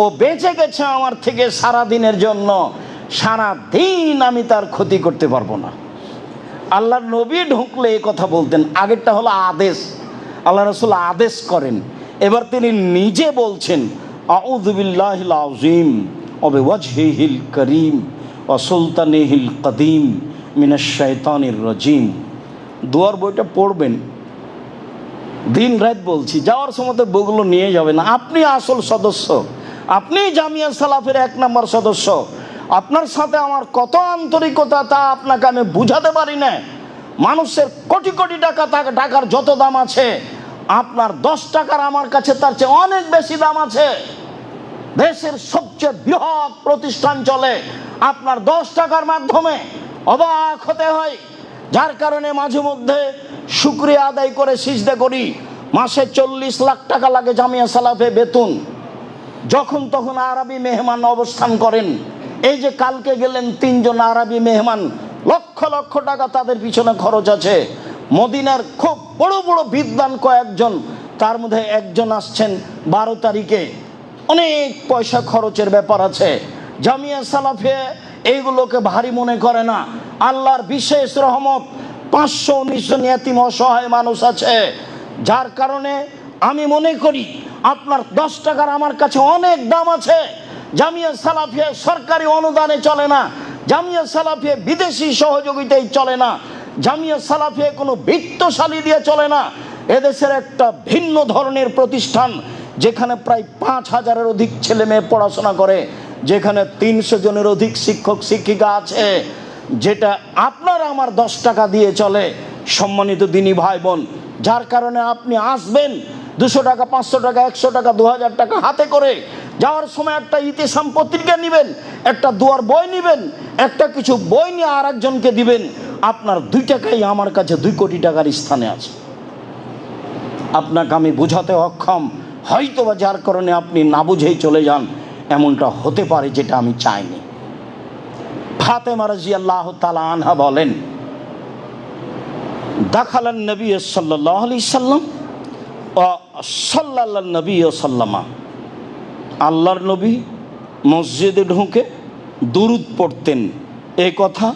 ও বেঁচে গেছে আমার থেকে সারা দিনের জন্য, সারা দিন আমি তার ক্ষতি করতে পারবো না। আল্লাহর নবী ঢুকলে এই কথা বলতেন। আগেরটা হলো আদেশ, আল্লাহ রাসূল আদেশ করেন, এবার তিনি নিজে বলছেন, আউযু বিল্লাহিল আযীম ওয়া বিওয়াজহিহিল কারীম ওয়া সুলতানিহিল কাদীম মিনাশ শাইতানির রাজীম। দুয়ার বইটা পড়বেন, দিন রাত বলছি, যাওয়ার সময় বইগুলো নিয়ে যাবেন। আপনি আসল সদস্য, আপনি জামিয়া সালাফের 1 নম্বর সদস্য। আপনার সাথে আমার কত আন্তরিকতা তা আপনাকে আমি বুঝাতে পারি না। মানুষের কোটি কোটি টাকার যত দাম আছে, আপনার 10 টাকার আমার কাছে তার চেয়ে অনেক বেশি দাম আছে। দেশের সবচেয়ে বৃহৎ প্রতিষ্ঠান চলে আপনার 10 টাকার মাধ্যমে। অবাক হতে হয়, যার কারণে মাঝে মধ্যে শুকরিয়া আদায় করে সিজদা করি। মাসে 40 লাখ টাকা লাগে জামিয়া সালাফে বেতন। যখন তখন আরবি মেহমান অবস্থান করেন। এই যে কালকে গেলেন 3 জন আরবি মেহমান, লক্ষ লক্ষ টাকা তাদের পিছনে খরচ আছে। মদিনার খুব বড় বড় বিদ্বান কয়েকজন, তার মধ্যে একজন আসছেন 12 তারিখে। অনেক পয়সা খরচের ব্যাপার আছে। জামিয়া সালাফে এইগুলোকে ভারী মনে করে না। আল্লাহর বিশেষ রহমত, 519 জন ইয়াতীম অসহায় মানুষ আছে। যার কারণে আমি মনে করি আপনার 10 টাকার আমার কাছে অনেক দাম আছে। জামিয়া সালাফিয়া সরকারি অনুদানে চলে না, জামিয়া সালাফিয়া বিদেশি সহযোগিতায় চলে না, জামিয়া সালাফিয়া কোনো বিত্তশালী দিয়ে চলে না। এদেশের একটা ভিন্ন ধরনের প্রতিষ্ঠান, যেখানে প্রায় 5000-এর অধিক ছেলে মেয়ে পড়াশোনা করে, যেখানে 300 জনের অধিক শিক্ষক শিক্ষিকা আছে, যেটা আপনার আমার 10 টাকা দিয়ে চলে। সম্মানিত দিনী ভাই বোন, যার কারণে আপনি আসবেন 200 টাকা, 500 টাকা, 100 টাকা, 2000 টাকা হাতে করে। যাওয়ার সময় একটা ইতিসাম পত্রিকা নেবেন, একটা দুয়ার বই নেবেন, একটা কিছু বই নিয়ে আর একজনকে দিবেন। আপনার 2 টাকাই আমার কাছে 2 কোটি টাকার স্থানে আছে। আপনাকে আমি বোঝাতে অক্ষম, হয়তোবা যার কারণে আপনি না বুঝেই চলে যান, এমনটা হতে পারে, যেটা আমি চাইনি। ফাতেমা রাদিয়াল্লাহু তাআলা আনহা বলেন, দাখালান নবী সাল্লাল্লাহু আলাইহি সাল্লাম ওয়া সাল্লাল্লাহু নবী সাল্লামা, আল্লাহর নবী মসজিদে ঢুকে দুরূদ পড়তেন। এই কথা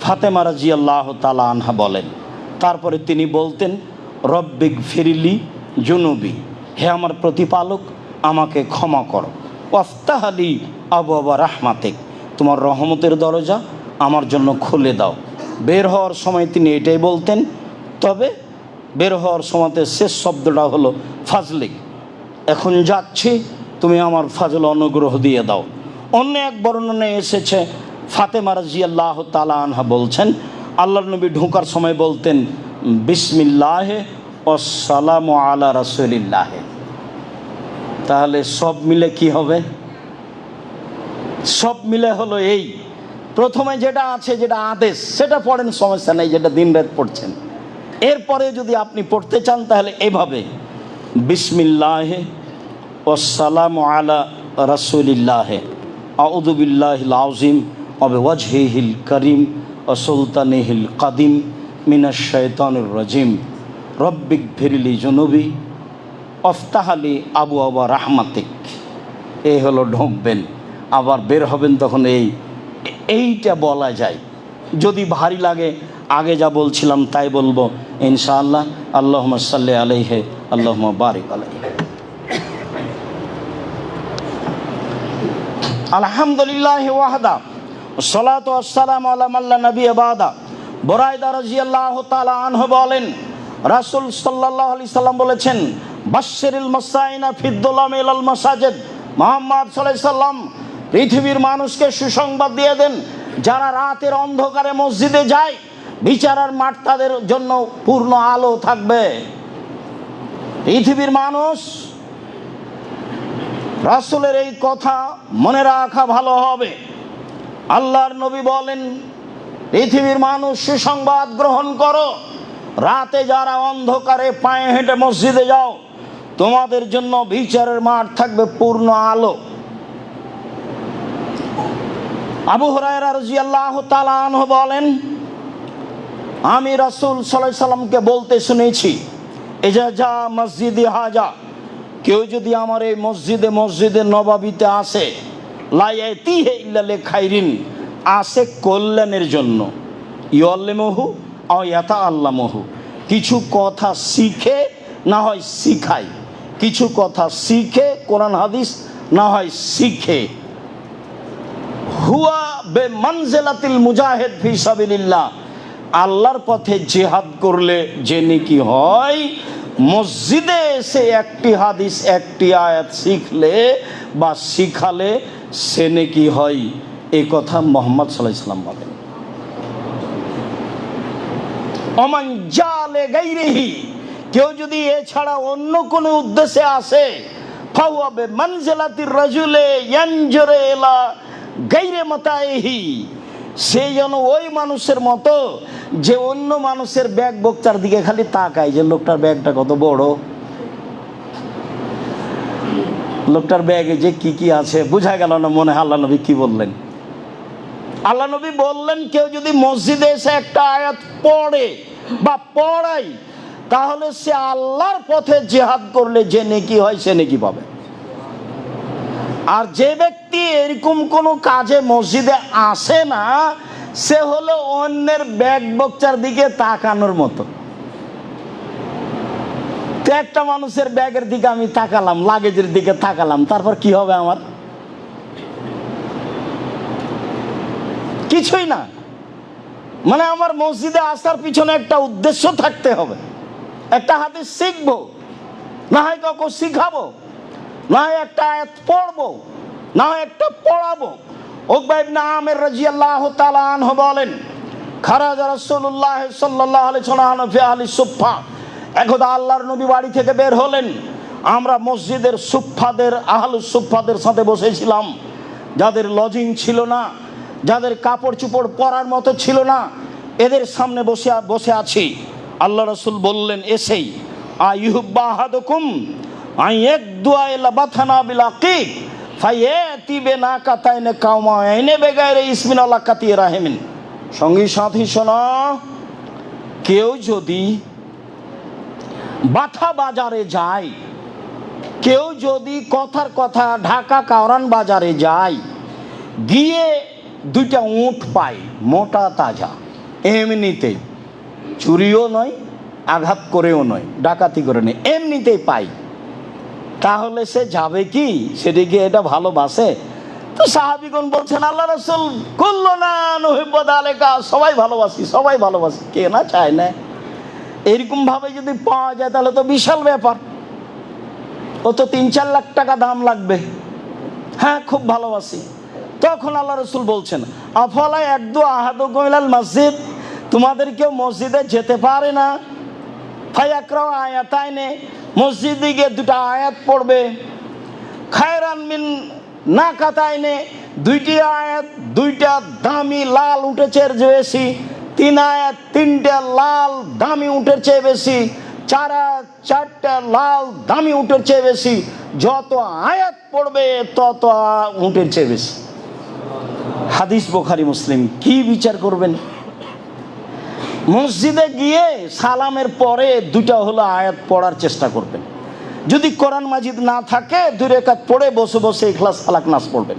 ফাতেমা রাদিয়াল্লাহু তাআলা আনহা বলেন। তারপরে তিনি বলতেন, রব্বিক ফিরলি জুনুবি, হে আমার প্রতিপালক আমাকে ক্ষমা করো, ওয়াফতাহলি আবওয়াবা রাহমাতিক, তোমার রহমতের দরজা আমার জন্য খুলে দাও। বের হওয়ার সময় তিনি এটাই বলতেন। তবে বের হওয়ার সময়তে শেষ শব্দটা হলো ফাজলিক, এখন যাচ্ছি, তুমি আমার ফাজল অনুগ্রহ দিয়ে দাও। অন্য এক বর্ণনায় এসেছে, ফাতেমা রাদিয়াল্লাহু তাআলা আনহা বলছেন, আল্লাহর নবী ঢোকার সময় বলতেন, বিসমিল্লাহে ওয়াসসালামু আলা রাসূলিল্লাহে। তাহলে সব মিলে কি হবে? সব মিলে হলো এই, প্রথমে যেটা আছে, যেটা আদেশ, সেটা পড়েন, সমস্যা নেই, যেটা দিন রাত পড়ছেন। এরপরে যদি আপনি পড়তে চান তাহলে এভাবে, বিসমিল্লাহে ওয়াসসালামু আলা রাসূলিল্লাহে আউযু বিল্লাহিল আযীম ওয়া বিওয়াজহিহিল কারীম ওয়া সুলতানিহিল কাদীম মিনাশ শাইতানির রাজীম, রব্বিক ফিরলি জুনুবি ওয়াফতাহলি আবওয়াবা রাহমাতিক। এই হলো ঢুকবেন, আবার বের হবেন তখন এইটা বলা যায়। যদি ভারী লাগে, আগে যা বলছিলাম তাই বলবো ইনশাআল্লাহ। আল্লাহুম্মা সাল্লি আলাইহি আল্লাহুম্মা বারিক আলাইহি। আলহামদুলিল্লাহি ওয়াহদা ওয়াসসালাতু ওয়াসসালামু আলা মান লা নাবিয়্যা বাদা। বুরায়দা রাদিয়াল্লাহু তাআলা আনহু বলেন, রাসূল সাল্লাল্লাহু আলাইহি সাল্লাম বলেছেন, বাশশিরিল মুসাইনা ফিদ দুলামি ইলাল মাসাজিদ। মুহাম্মদ সাল্লাল্লাহু আলাইহি সাল্লাম পৃথিবীর মানুষকে সুসংবাদ দিয়ে দেন, যারা রাতের অন্ধকারে মসজিদে যায়, বিচারের মাঠ তাদের জন্য পূর্ণ আলো থাকবে। পৃথিবীর মানুষ, রাসূলের এই কথা মনে রাখা ভালো হবে। আল্লাহর নবী বলেন, পৃথিবীর মানুষ সুসংবাদ গ্রহণ করো, রাতে যারা অন্ধকারে পায়ে হেঁটে মসজিদে যাও, তোমাদের জন্য বিচারের মাঠ থাকবে পূর্ণ আলো। আবু হুরায়রা রাদিয়াল্লাহু তাআলা আনহু বলেন, আমি রাসূল সাল্লাল্লাহু আলাইহি সাল্লামকে বলতে শুনেছি, এজা যা মসজিদে হাজা, কেউ যদি আমার এই মসজিদে নববীতে আসে, লা ইয়াতিহি ইল্লা লিখাইরিন, আসে কল্যাণের জন্য, ইউআল্লিমুহু আও ইয়াতাআল্লামুহু, কিছু কথা শিখে না হয় শিখায়, কিছু কথা শিখে কোরআন হাদিস না হয় শিখে, হুয়া বেমানজিলাতিল মুজাহিদ ফি সাবিলিল্লাহ, আল্লাহর পথে জিহাদ করলে যে নেকি হয়, মসজিদে এসে একটি হাদিস একটি আয়াত শিখলে বা শিখালে সে নেকি হয়। এই কথা মুহাম্মদ সাল্লাল্লাহু আলাইহি ওয়াসাল্লাম বলেন। ওমান জালে গায়রিহি, কেউ যদি এছাড়া অন্য কোনো উদ্দেশ্যে আসে, ফাহুয়া বিমানজিলাতির রাজুলে ইয়ানজুরু ইলা গায়রি মাতাইহি, সে যেন ওই মানুষের মতো যে অন্য মানুষের ব্যাগ বক্তার দিকে খালি তাকায়, যে লোকটার ব্যাগটা কত বড়, লোকটার ব্যাগে যে কি কি আছে বোঝা গেল না। মনে হয় আল্লাহ নবী কি বললেন? আল্লাহ নবী বললেন, কেউ যদি মসজিদে এসে একটা আয়াত পড়ে বা পড়ায়, তাহলে সে আল্লাহর পথে জিহাদ করলে যে নেকি হয় সে নেকি পাবে। আর যে ব্যক্তি এরকম কোনো কাজে মসজিদে আসে না, সে হলো অন্যের ব্যাগ বক্তার দিকে তাকানোর মতো। তো একটা মানুষের ব্যাগের দিকে আমি তাকালাম, লাগেজের দিকে তাকালাম, তারপর কি হবে আমার? কিছুই না। মানে আমার মসজিদে আসার পিছনে একটা উদ্দেশ্য থাকতে হবে, একটা হাদিস শিখবো, না হয় কাউকে শিখাবো, না হয় একটা আয়াত পড়বো, না হয় একটা পড়াবো। উকবা ইবনে আমির রাদিয়াল্লাহু তাআলা আনহু বলেন, খারাজা রাসূলুল্লাহ সাল্লাল্লাহু আলাইহি ওয়াসাল্লাম ফি আহলি সুফফা, একদা আল্লাহর নবী বাড়ি থেকে বের হলেন, আমরা মসজিদের সুফফাদের, আহলুস সুফফাদের সাথে বসেছিলাম, যাদের লজিং ছিল না, যাদের কাপড় চোপড় পরার মতো ছিল না, এদের সামনে বসে আছি। আল্লাহ রাসূল বললেন, এসেই আইয়ুহব্বা আহাদুকুম আইয়াকদুয়া ইলা বাথানা বিল আকিক ফায়াতি বিনাকাতাইন কাওমাইনে বেগাইরে ইসমিন আল্লাহ কাতি রাহিমিন। সঙ্গী সাথী শোনো, কেউ যদি বাথা বাজারে যায়, কেউ যদি কথার কথা ঢাকা কাওরান বাজারে যায়, গিয়ে দুইটা উট পায়, মোটা তাজা, এমনিতেই, চুরিও নয়, আঘাত করেও নয়, ডাকাতি করে নেই, এমনিতেই পাই, তাহলে সে যাবে কি সেদিকে? এটা ভালোবাসে? তো সাহাবীগণ বলছেন, আল্লাহ রাসূল কুল্লুনা নুহিব্বু যালিকা, সবাই ভালোবাসি, সবাই ভালোবাসি, কে না চায় না? এরকম ভাবে যদি পাওয়া যায় তাহলে তো বিশাল ব্যাপার, ও তো 3-4 লাখ টাকা দাম লাগবে। হ্যাঁ, খুব ভালোবাসি। তখন আল্লাহ রাসূল বলছেন, আফালা ইয়াকদু আহাদুকুম ইলাল মসজিদ, তোমাদের কেউ মসজিদে যেতে পারে না, ফায়াকরাউ আয়াতাইনে, মসজিদে গিয়ে দুটা আয়াত পড়বে, খায়রান মিন নাকাতাইনে, দুইটি আয়াত দুইটা দামি লাল উটের চেয়ে বেশি, 3 আয়াত 3টা লাল দামি উটের চেয়ে বেশি, 4 আয়াত 4টা লাল দামি উটের চেয়ে বেশি, যত আয়াত পড়বে তত উটের চেয়ে বেশি। হাদিস বুখারী মুসলিম। কি বিচার করবেন? মসজিদে গিয়ে সালামের পরে দুটা হলো আয়াত পড়ার চেষ্টা করবেন। যদি কোরআন মাজিদ না থাকে 2 রাকাত পড়ে বসে বসে ইখলাস ফালাক নাস পড়বেন।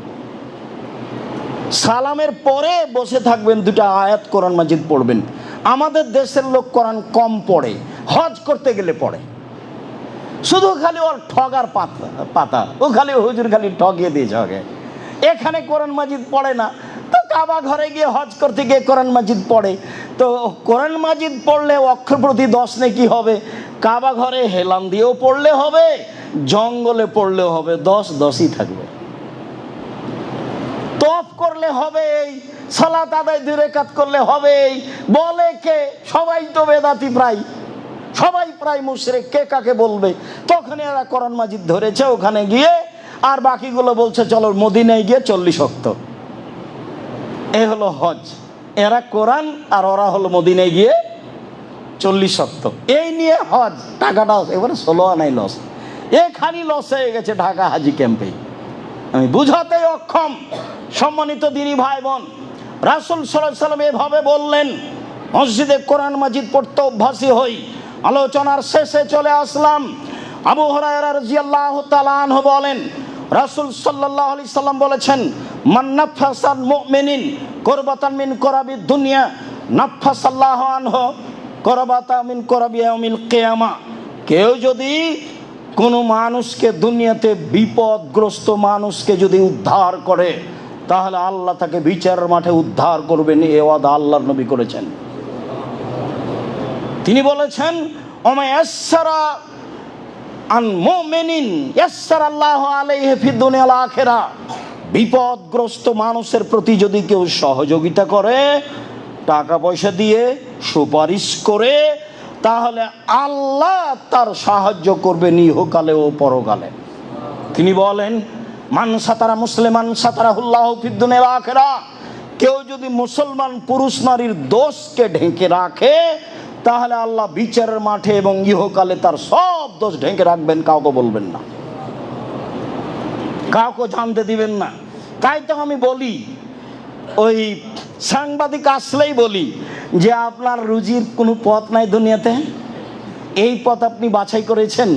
সালামের পরে বসে থাকবেন, দুটা আয়াত কোরআন মাজিদ পড়বেন। আমাদের দেশের লোক কোরআন কম পড়ে, হজ করতে গেলে পড়ে, শুধু খালি ওর ঠগার পাতা, ও খালি হুজুর খালি ঠগিয়ে দিয়ে ঝগে, এখানে কোরআন মাজিদ পড়ে না। তো কাবা ঘরে গিয়ে হজ করতে গিয়ে কোরআন মাজিদ পড়ে, তো কোরআন মাজিদ পড়লে অক্ষর প্রতি 10 নেকি হবে, কাবা ঘরে হেলান দিয়েও পড়লে হবে, জঙ্গলে পড়লেও হবে, 10-10ই থাকবে। তফ করলে হবে, সালাত আদায় 2 রাকাত করলে হবে, বলে কে? সবাই তো বেদাতি, প্রায় সবাই প্রায় মুশরিক, কে কাকে বলবে? তখন এরা কোরআন মাজিদ ধরেছে ওখানে গিয়ে, আর বাকিগুলো বলছে চলো মদিনায় গিয়ে 40 ওয়াক্ত। এই হলো হজ। এরা কোরআন আর ওরা হলো মদিনায় গিয়ে 40 সপ্তাহ, এই নিয়ে হজ। টাকাটা এবারে 16 আনাই লস, এখানি লস হয়ে গেছে ঢাকা হাজি ক্যাম্পে। আমি বুঝাতে অক্ষম। সম্মানিত দিনী ভাই বোন, রাসূল সাল্লাল্লাহু আলাইহি সাল্লাম এভাবে বললেন, মসজিদে কোরআন মাজিদ পড়তে অভ্যাসী হই। আলোচনার শেষে চলে আসলাম। আবু হুরায়রা রাদিয়াল্লাহু তাআলা আনহু বলেন, রাসূল সাল্লাল্লাহু আলাইহি সাল্লাম বলেছেন, মান নাফাসান মুমিনিন কুরবাতান মিন কুরাবিদ দুনিয়া নাফাসাল্লাহু আনহু কুরবাতান মিন কুরাবি ইয়াউমিল কিয়ামা। কেউ যদি কোনো মানুষকে, দুনিয়াতে বিপদগ্রস্ত মানুষকে যদি উদ্ধার করে, তাহলে আল্লাহ তাকে বিচারের মাঠে উদ্ধার করবেন। এ ওয়াদা আল্লাহর নবী করেছেন। তিনি বলেছেন, ওমা ইয়াসসারা আন মুমিনিন ইয়াসসারাল্লাহু আলাইহি ফিদ দুনিয়া ওয়াল আখিরা। বিপদগ্রস্ত মানুষের প্রতি যদি কেউ সহযোগিতা করে, টাকা পয়সা দিয়ে, সুপারিশ করে, তাহলে আল্লাহ তার সাহায্য করবেন ইহকালে ও পরকালে। তিনি বলেন, মান সাতারা মুসলিমান সাতারাহুল্লাহু ফিদ দুনিয়া ওয়াল আখিরা। কেউ যদি মুসলমান পুরুষ নারীর দোষকে ঢেকে রাখে, তাহলে আল্লাহ বিচারের মাঠে এবং ইহকালে তার সব দোষ ঢেকে রাখবেন, কাউকে বলবেন না, কাউকে জানতে দিবেন না। তাই তো আমি বলি, ওই সাংবাদিক আসলেই বলি যে আপনার রুজির কোনো পথ নাই দুনিয়াতে, এই পথ আপনি বাছাই করেছেন।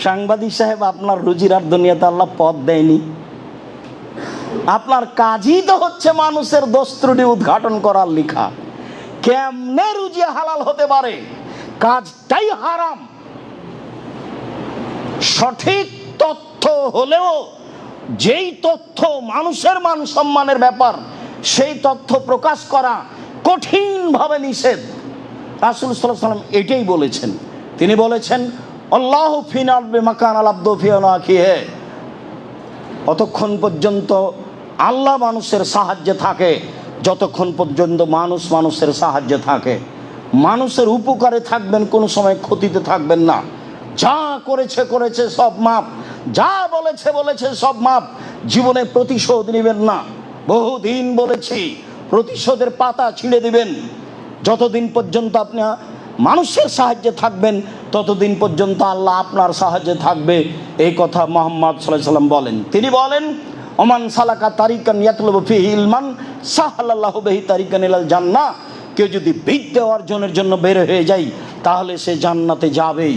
সাংবাদিক সাহেব, আপনার রুজির আর দুনিয়াতে আল্লাহ পথ দেয়নি। আপনার কাজই তো হচ্ছে মানুষের দোষ ত্রুটি উদ্ঘাটন করার লেখা। কেমনে রুজি হালাল হতে পারে? কাজটাই হারাম। সঠিক তথ্য হলেও যেই তথ্য মানুষের মান সম্মানের ব্যাপার, সেই তথ্য প্রকাশ করা কঠিনভাবে নিষেধ। রাসূল সাল্লাল্লাহু আলাইহি ওয়াসাল্লাম এটাই বলেছেন। তিনি বলেছেন, আল্লাহু ফিনাল বিমাকান আল আব্দু ফিনা আখিহি। অতক্ষণ পর্যন্ত আল্লাহ মানুষের সাহায্যে থাকে যতক্ষণ পর্যন্ত মানুষ মানুষের সাহায্যে থাকে। মানুষের উপকারে থাকবেন, কোনো সময় ক্ষতিতে থাকবেন না। যা করেছে করেছে, সব মাপ। যা বলেছে বলেছে, সব মাপ। জীবনে প্রতিশোধ নেবেন না। বহুদিন বলেছি, প্রতিশোধের পাতা ছিঁড়ে দিবেন। যতদিন পর্যন্ত আপনি মানুষের সাহায্যে থাকবেন, ততদিন পর্যন্ত আল্লাহ আপনার সাহায্যে থাকবে। এই কথা মুহাম্মদ সাল্লাল্লাহু আলাইহি ওয়াসাল্লাম বলেন। তিনি বলেন, ওমান সালাকা তারিকান ইয়াতলুবু ফিহি ইলমান সাহালাল্লাহু বিহি তারিকান ইলাল জান্নাহ। কেউ যদি বিদ্যা অর্জনের জন্য বের হয়ে যায়, তাহলে সে জান্নাতে যাবেই।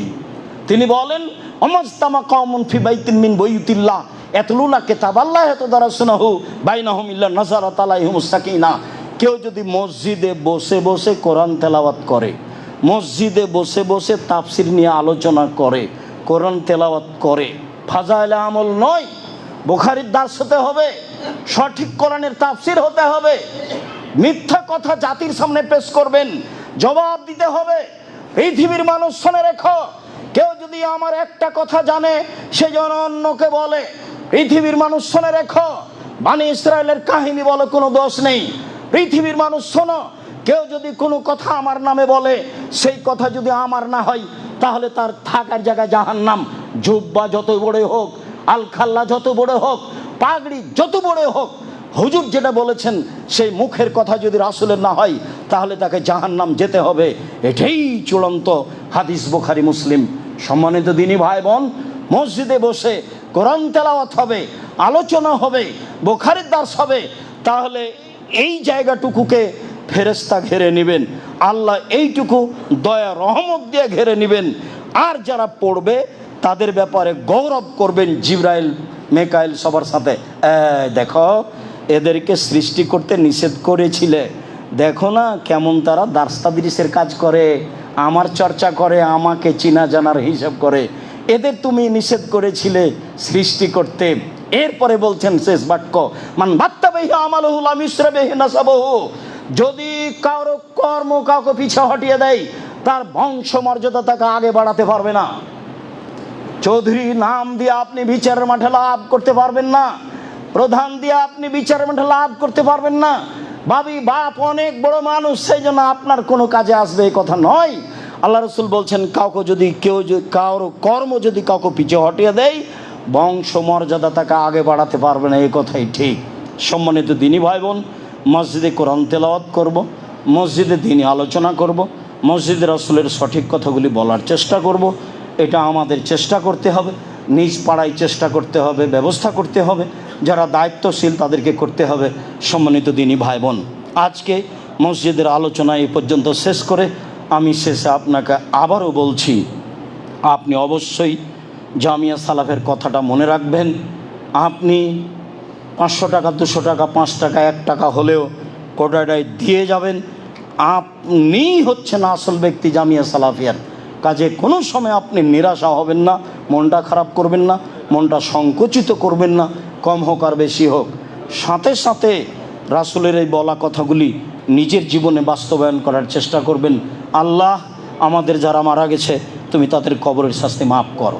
তিনি বলেন, ওমাজতামা কওমুন ফি বাইতিন মিন বুয়ুতিল্লাহ ইয়াতলুনা কিতাবাল্লাহ ইয়াতাদারাসুনাহু বাইনাহুম ইল্লা নাযারাত আলাইহিমুস সাকিনাহ। কেউ যদি মসজিদে বসে বসে কোরআন তেলাওয়াত করে, মসজিদে বসে বসে তাফসির নিয়ে আলোচনা করে, কোরআন তেলাওয়াত করে, ফাজাইলে আমল নয়। বুখারীর দার্স হতে হবে, সঠিক কোরআনের তাফসির হতে হবে। মিথ্যা কথা জাতির সামনে পেশ করবেন, জবাব দিতে হবে। পৃথিবীর মানুষ শুনে রেখো, কেউ যদি আমার একটা কথা জানে, সে যেন অন্যকে বলে। পৃথিবীর মানুষ শুনে রেখো, বনি ইসরায়েলের কাহিনী বলে কোনো দোষ নেই। পৃথিবীর মানুষ শোনো, কেউ যদি কোনো কথা আমার নামে বলে, সেই কথা যদি আমার না হয়, তাহলে তার থাকার জায়গায় জাহান্নাম। জুব্বা যত বড় হোক, আলখাল্লা যত বড় হোক, পাগড়ি যত বড় হোক, হুজুর যেটা বলেছেন সেই মুখের কথা যদি রাসূলের না হয়, তাহলে তাকে জাহান্নাম যেতে হবে। এটাই চূড়ান্ত হাদিস, বুখারী মুসলিম। সম্মানিত দিনী ভাই বোন, মসজিদে বসে কোরআন তেলাওয়াত হবে, আলোচনা হবে, বুখারীর দার্স হবে, তাহলে এই জায়গাটুকুকে ফেরেশতা ঘিরে নেবেন। আল্লাহ এইটুকু দয়া রহমত দিয়ে ঘিরে নেবেন। আর যারা পড়বে তাদের ব্যাপারে গৌরব করবেন জিবরাইল, মেকাইল সবার সাথে। দেখো, এদেরকে সৃষ্টি করতে নিষেধ করেছিলে, দেখো না কেমন তারা দার্স্তাদরিসের কাজ করে, আমার চর্চা করে, আমাকে চিনা জানার হিসাব করে। এদের তুমি নিষেধ করেছিলে সৃষ্টি করতে। এরপরে বলছেন শেষ বাক্য, মান বাত্তাবিহি আমালুহু লাম ইসরাবিহি নাসাবুহু। যদি কারো কর্ম কাউকে পিছা হটিয়ে দেয়, তার বংশ মর্যাদা তাকে আগে বাড়াতে পারবে না। চৌধুরী নাম দিয়ে আপনি বিচারের মাঠে লাভ করতে পারবেন না। প্রধান দিয়ে আপনি বিচারের মাঠে লাভ করতে পারবেন না। ভাবি বাপ অনেক বড় মানুষ, সেই জন্য আপনার কোনো কাজে আসবে এই কথা নয়। আল্লাহ রসুল বলছেন, কাউকে যদি কারো কর্ম যদি কাউকে পিছে হটিয়ে দেয়, বংশ মর্যাদা তাকে আগে বাড়াতে পারবে না। এই কথাই ঠিক। সম্মানিত দিনী ভাই বোন, মসজিদে কোরআন তেলাওয়াত করব, মসজিদে দিনী আলোচনা করব, মসজিদে রাসূলের সঠিক কথাগুলি বলার চেষ্টা করব। এটা আমাদের চেষ্টা করতে হবে, নিজ পাড়ায় চেষ্টা করতে হবে, ব্যবস্থা করতে হবে, যারা দায়িত্বশীল তাদেরকে করতে হবে। সম্মানিত দিনী ভাই বোন, আজকে মসজিদের আলোচনা এই পর্যন্ত শেষ করে আমি শেষে আপনাকে আবারও বলছি, আপনি অবশ্যই জামিয়া সালাফের কথাটা মনে রাখবেন। আপনি 500 টাকা, 200 টাকা, 5 টাকা, 1 টাকা হলেও কোটাটায় দিয়ে যাবেন। আপনিই হচ্ছেন আসল ব্যক্তি জামিয়া সালাফিয়ার। কাজে কোনো সময় আপনি নিরাশা হবেন না, মনটা খারাপ করবেন না, মনটা সংকুচিত করবেন না, কম হোক আর বেশি হোক। সাথে সাথে রাসূলের এই বলা কথাগুলি নিজের জীবনে বাস্তবায়ন করার চেষ্টা করবেন। আল্লাহ আমাদের যারা মারা গেছে তুমি তাদের কবরের শাস্তি মাফ করো।